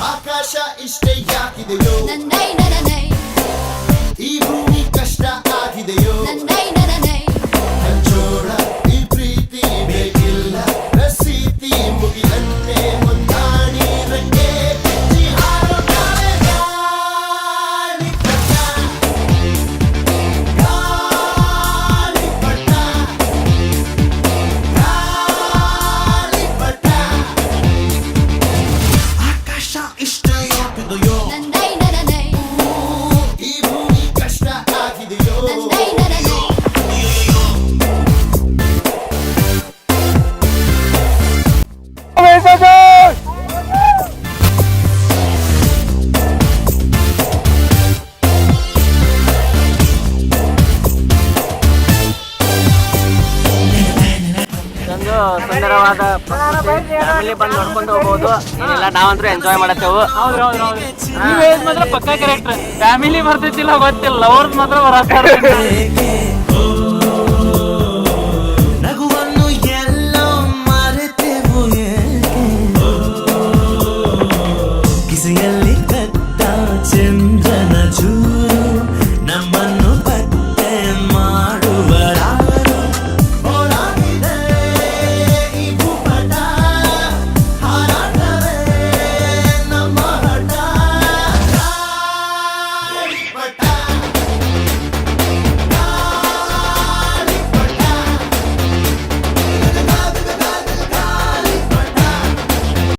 ಆಕಾಶ ಇಷ್ಟೇ ಯಾಕಿದೆಯೋ ಈ ಭೂಮಿ ಕಷ್ಟ ಆಗಿದೆಯೋ ಜೋಡ ಈ ಪ್ರೀತಿ ಬೇಕಿಲ್ಲ ರಸೀತಿ ಮುಗಿದಂತೆ ಮುಂದಾಡಿ ರಂಗೆ ಬಿಚ್ಚಿ ಹಾರುತ್ತಾವೆ ಗಾಳಿಪಟ ಗಾಳಿಪಟ ಗಾಳಿಪಟ ಆಕಾಶ ಇಷ್ಟೇ ಯಾಕಿದೆಯೋ ಈ ಭೂಮಿ ಕಷ್ಟ ಆಗಿದೆಯೋ ಇದೊಂದು ಸುಂದರವಾದ ಫ್ಯಾಮಿಲಿ ಬಂದು ನೋಡ್ಕೊಂಡು ಹೋಗ್ಬೋದು. ಏನಿಲ್ಲ ನಾವಂತೂ ಎಂಜಾಯ್ ಮಾಡತ್ತೇವು. ಮಾತ್ರ ಪಕ್ಕಾ ಕರೆಕ್ಟ್. ಫ್ಯಾಮಿಲಿ ಬರ್ತೈತಿಲ್ಲ ಗೊತ್ತಿಲ್ಲ, ಲವರ್ಸ್ ಮಾತ್ರ ಬರತ್ತಾರ.